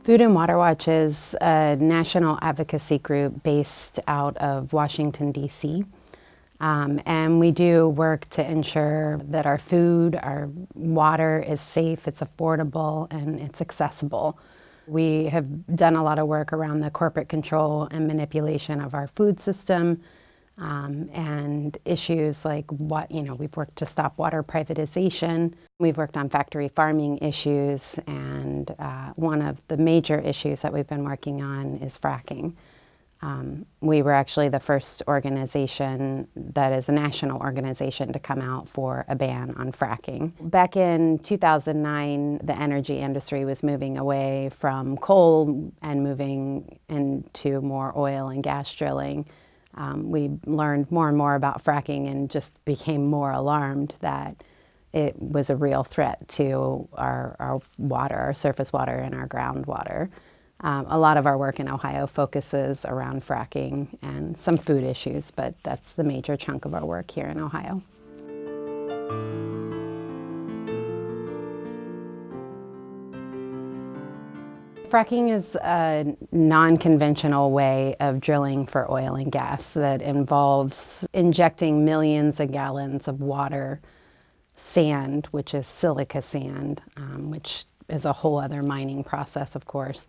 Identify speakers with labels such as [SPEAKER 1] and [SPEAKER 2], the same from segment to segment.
[SPEAKER 1] Food and Water Watch is a national advocacy group based out of Washington, D.C. And we do work to ensure that our food, our water is safe, it's affordable, and it's accessible. We have done a lot of work around the corporate control and manipulation of our food system, and issues like we've worked to stop water privatization. We've worked on factory farming issues, and one of the major issues that we've been working on is fracking. We were actually the first organization that is a national organization to come out for a ban on fracking. Back in 2009, the energy industry was moving away from coal and moving into more oil and gas drilling. We learned more and more about fracking and just became more alarmed that it was a real threat to our water, our surface water and our groundwater. A lot of our work in Ohio focuses around fracking and some food issues, but that's the major chunk of our work here in Ohio. Fracking is a non-conventional way of drilling for oil and gas that involves injecting millions of gallons of water, sand, which is silica sand, which is a whole other mining process, of course,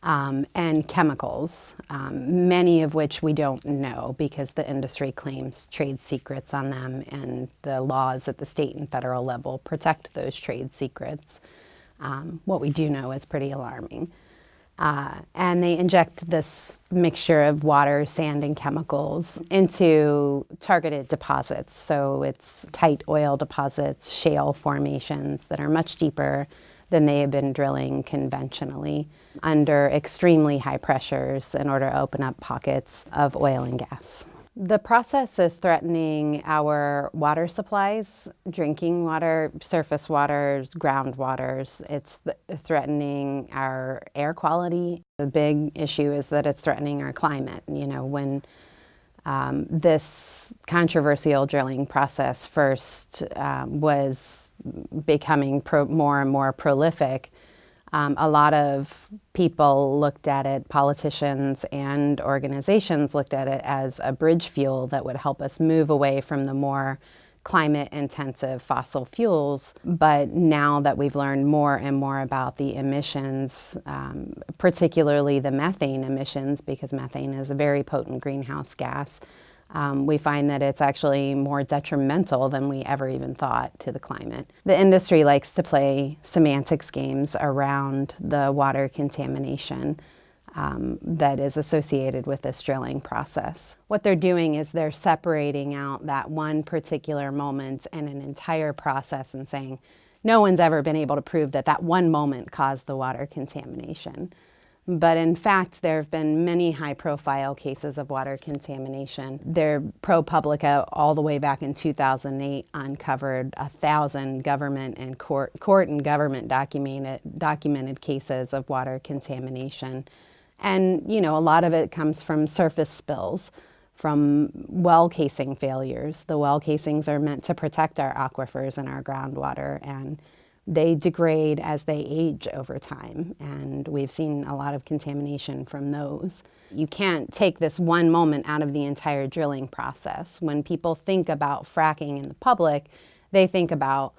[SPEAKER 1] and chemicals, many of which we don't know because the industry claims trade secrets on them, and the laws at the state and federal level protect those trade secrets. What we do know is pretty alarming. And they inject this mixture of water, sand, and chemicals into targeted deposits. So it's tight oil deposits, shale formations that are much deeper than they have been drilling conventionally under extremely high pressures in order to open up pockets of oil and gas. The process is threatening our water supplies, drinking water, surface waters, groundwaters. It's threatening our air quality. The big issue is that it's threatening our climate. When this controversial drilling process first was becoming more and more prolific, a lot of people looked at it, politicians and organizations looked at it as a bridge fuel that would help us move away from the more climate-intensive fossil fuels. But now that we've learned more and more about the emissions, particularly the methane emissions, because methane is a very potent greenhouse gas, we find that it's actually more detrimental than we ever even thought to the climate. The industry likes to play semantics games around the water contamination that is associated with this drilling process. What they're doing is they're separating out that one particular moment in an entire process and saying, no one's ever been able to prove that that one moment caused the water contamination. But in fact, there have been many high-profile cases of water contamination. ProPublica, all the way back in 2008, uncovered 1,000 government and court and government documented cases of water contamination. And, a lot of it comes from surface spills, from well casing failures. The well casings are meant to protect our aquifers and our groundwater, and they degrade as they age over time, and we've seen a lot of contamination from those. You can't take this one moment out of the entire drilling process. When people think about fracking in the public, they think about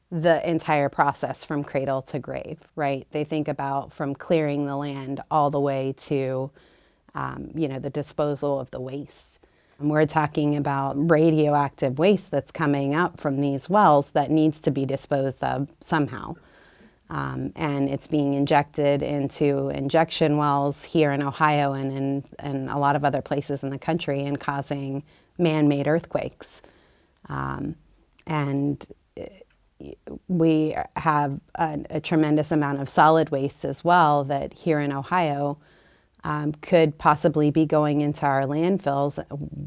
[SPEAKER 1] the entire process from cradle to grave, right? They think about from clearing the land all the way to, the disposal of the waste. We're talking about radioactive waste that's coming up from these wells that needs to be disposed of somehow. And it's being injected into injection wells here in Ohio and in a lot of other places in the country and causing man-made earthquakes. And we have a tremendous amount of solid waste as well that here in Ohio could possibly be going into our landfills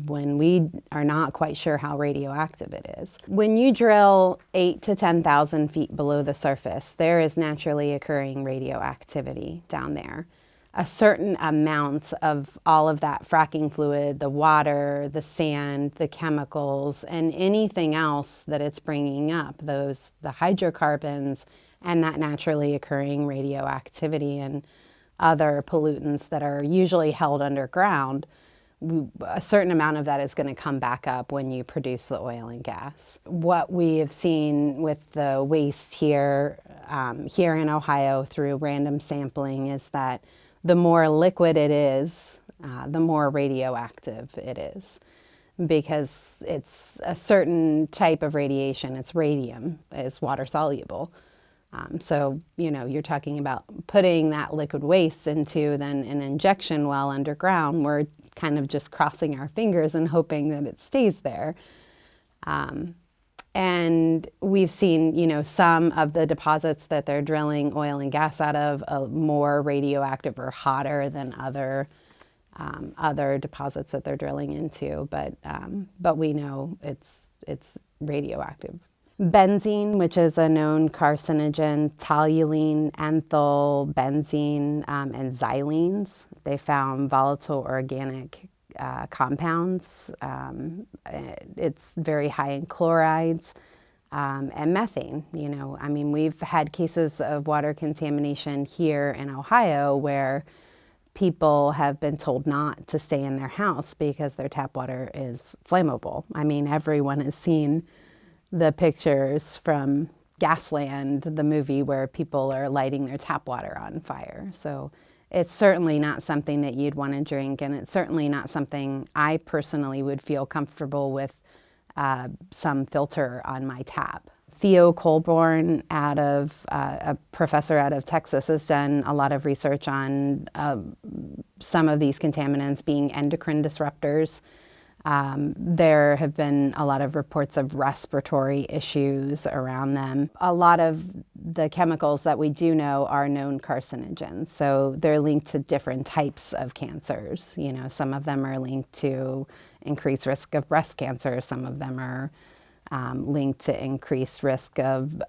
[SPEAKER 1] when we are not quite sure how radioactive it is. When you drill 8,000 to 10,000 feet below the surface, there is naturally occurring radioactivity down there. A certain amount of all of that fracking fluid, the water, the sand, the chemicals, and anything else that it's bringing up, the hydrocarbons and that naturally occurring radioactivity. And other pollutants that are usually held underground, a certain amount of that is going to come back up when you produce the oil and gas. What we have seen with the waste here, here in Ohio through random sampling is that the more liquid it is, the more radioactive it is, because it's a certain type of radiation. It's radium, it's water soluble. So, you're talking about putting that liquid waste into then an injection well underground. We're kind of just crossing our fingers and hoping that it stays there. And we've seen, some of the deposits that they're drilling oil and gas out of more radioactive or hotter than other deposits that they're drilling into. But we know it's radioactive. Benzene, which is a known carcinogen, toluene, ethyl, benzene, and xylenes. They found volatile organic compounds. It's very high in chlorides and methane. We've had cases of water contamination here in Ohio where people have been told not to stay in their house because their tap water is flammable. Everyone has seen the pictures from Gasland, the movie, where people are lighting their tap water on fire. So it's certainly not something that you'd want to drink, and it's certainly not something I personally would feel comfortable with some filter on my tap. Theo Colborn, a professor out of Texas, has done a lot of research on some of these contaminants being endocrine disruptors. There have been a lot of reports of respiratory issues around them. A lot of the chemicals that we do know are known carcinogens, so they're linked to different types of cancers. Some of them are linked to increased risk of breast cancer. Some of them are linked to increased risk of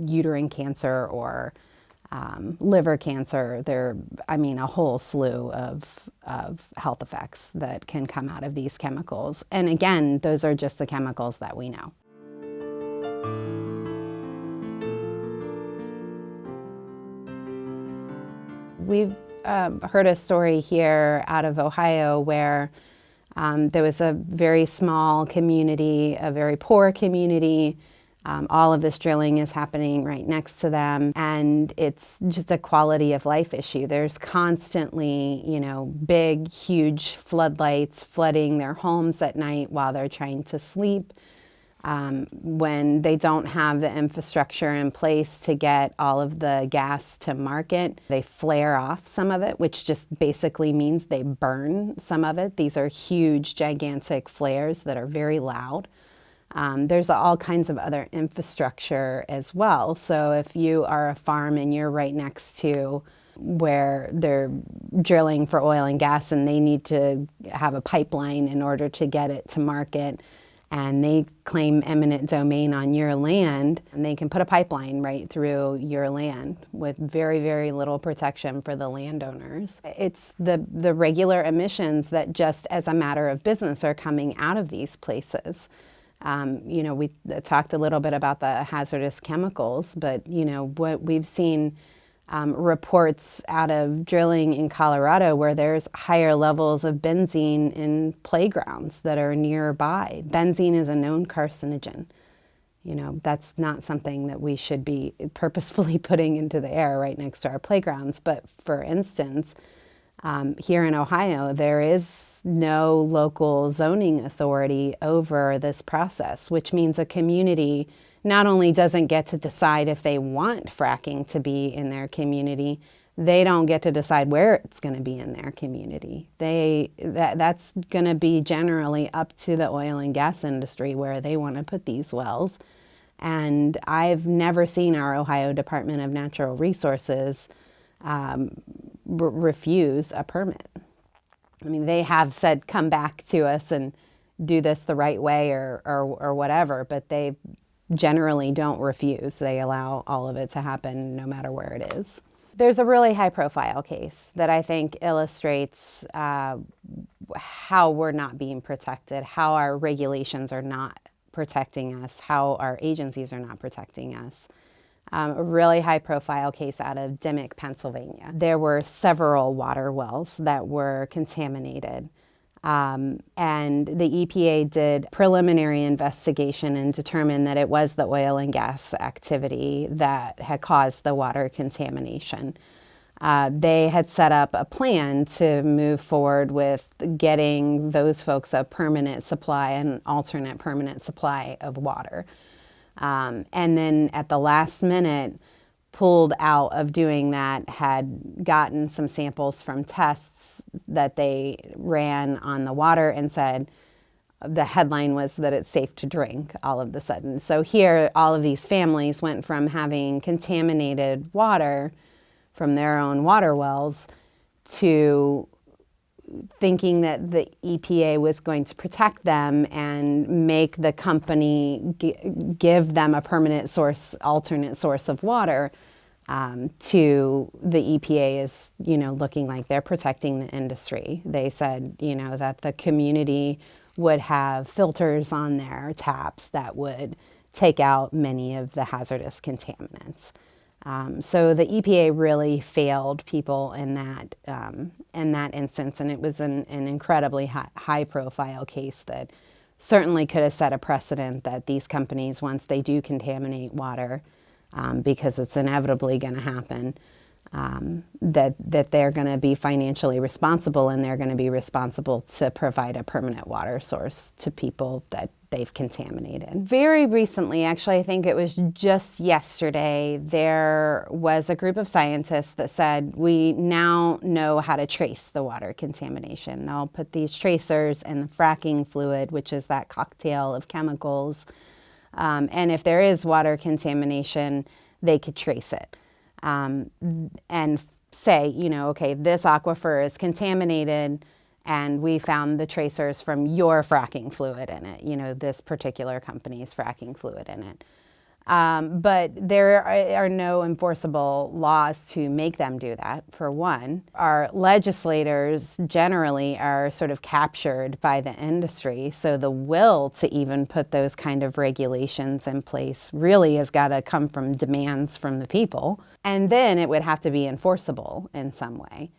[SPEAKER 1] uterine cancer or liver cancer. A whole slew of health effects that can come out of these chemicals. And again, those are just the chemicals that we know. We've heard a story here out of Ohio where there was a very small community, a very poor community. All of this drilling is happening right next to them, and it's just a quality of life issue. There's constantly, big, huge floodlights flooding their homes at night while they're trying to sleep. When they don't have the infrastructure in place to get all of the gas to market, they flare off some of it, which just basically means they burn some of it. These are huge, gigantic flares that are very loud. There's all kinds of other infrastructure as well. So if you are a farm and you're right next to where they're drilling for oil and gas and they need to have a pipeline in order to get it to market, and they claim eminent domain on your land, and they can put a pipeline right through your land with very, very little protection for the landowners. It's the regular emissions that just as a matter of business are coming out of these places. We talked a little bit about the hazardous chemicals, but what we've seen reports out of drilling in Colorado where there's higher levels of benzene in playgrounds that are nearby. Benzene is a known carcinogen. That's not something that we should be purposefully putting into the air right next to our playgrounds. But for instance, here in Ohio, there is no local zoning authority over this process, which means a community not only doesn't get to decide if they want fracking to be in their community, they don't get to decide where it's going to be in their community. That's going to be generally up to the oil and gas industry where they want to put these wells. And I've never seen our Ohio Department of Natural Resources refuse a permit. They have said, come back to us and do this the right way or whatever, but they generally don't refuse. They allow all of it to happen no matter where it is. There's a really high profile case that I think illustrates how we're not being protected, how our regulations are not protecting us, how our agencies are not protecting us. A really high-profile case out of Dimock, Pennsylvania. There were several water wells that were contaminated. And the EPA did preliminary investigation and determined that it was the oil and gas activity that had caused the water contamination. They had set up a plan to move forward with getting those folks a permanent supply, an alternate permanent supply of water. And then at the last minute, pulled out of doing that, had gotten some samples from tests that they ran on the water and said, the headline was that it's safe to drink all of a sudden. So here, all of these families went from having contaminated water from their own water wells to thinking that the EPA was going to protect them and make the company give them a permanent source, alternate source of water, to the EPA is, looking like they're protecting the industry. They said, that the community would have filters on their taps that would take out many of the hazardous contaminants. So the EPA really failed people in that instance, and it was an incredibly high-profile case that certainly could have set a precedent that these companies, once they do contaminate water, because it's inevitably going to happen, that they're going to be financially responsible, and they're going to be responsible to provide a permanent water source to people that they've contaminated. Very recently, actually, I think it was just yesterday, there was a group of scientists that said, we now know how to trace the water contamination. They'll put these tracers in the fracking fluid, which is that cocktail of chemicals. And if there is water contamination, they could trace it. And say, okay, this aquifer is contaminated, and we found the tracers from your fracking fluid in it, this particular company's fracking fluid in it. But there are no enforceable laws to make them do that, for one. Our legislators generally are sort of captured by the industry, so the will to even put those kind of regulations in place really has got to come from demands from the people. And then it would have to be enforceable in some way.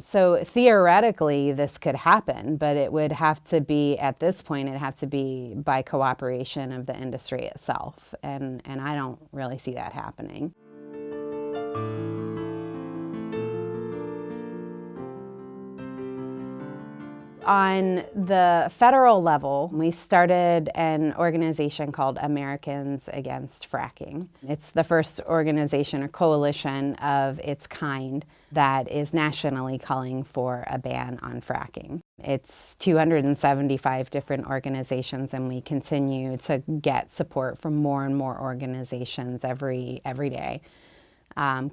[SPEAKER 1] So theoretically, this could happen, but it would have to be, at this point, it'd have to be by cooperation of the industry itself. And I don't really see that happening. On the federal level, we started an organization called Americans Against Fracking. It's the first organization or coalition of its kind that is nationally calling for a ban on fracking. It's 275 different organizations, and we continue to get support from more and more organizations every day,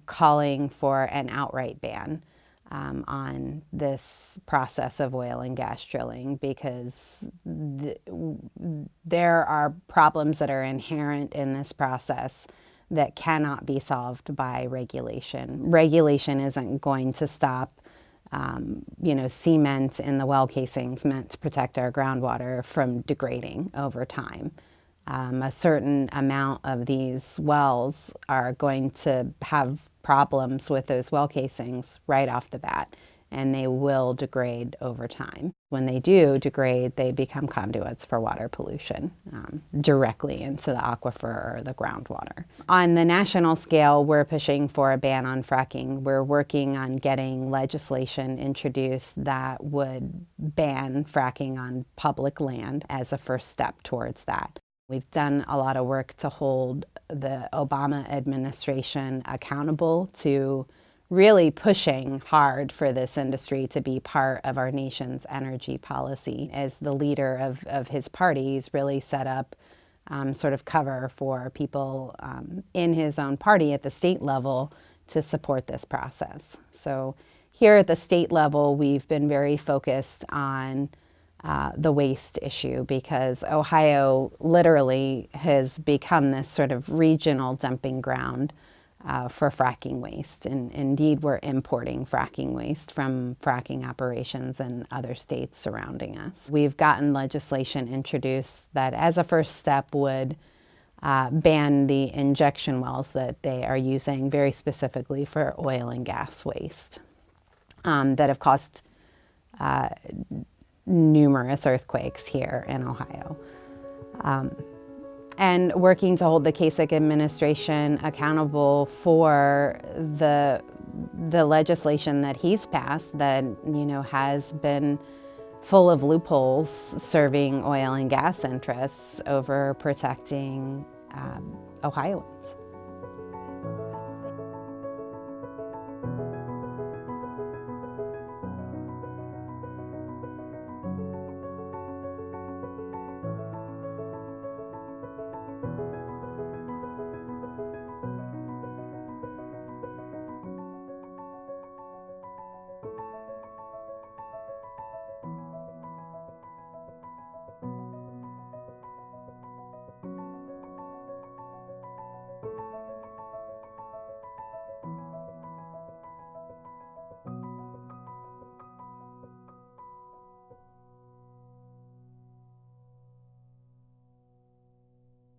[SPEAKER 1] calling for an outright ban on this process of oil and gas drilling, because there are problems that are inherent in this process that cannot be solved by regulation. Regulation isn't going to stop cement in the well casings meant to protect our groundwater from degrading over time. A certain amount of these wells are going to have problems with those well casings right off the bat, and they will degrade over time. When they do degrade, they become conduits for water pollution directly into the aquifer or the groundwater. On the national scale, we're pushing for a ban on fracking. We're working on getting legislation introduced that would ban fracking on public land as a first step towards that. We've done a lot of work to hold the Obama administration accountable to really pushing hard for this industry to be part of our nation's energy policy. As the leader of his party, he's really set up sort of cover for people in his own party at the state level to support this process. So here at the state level, we've been very focused on the waste issue, because Ohio literally has become this sort of regional dumping ground for fracking waste. And indeed, we're importing fracking waste from fracking operations in other states surrounding us. We've gotten legislation introduced that, as a first step, would ban the injection wells that they are using very specifically for oil and gas waste that have caused numerous earthquakes here in Ohio. And working to hold the Kasich administration accountable for the legislation that he's passed that, has been full of loopholes serving oil and gas interests over protecting Ohioans.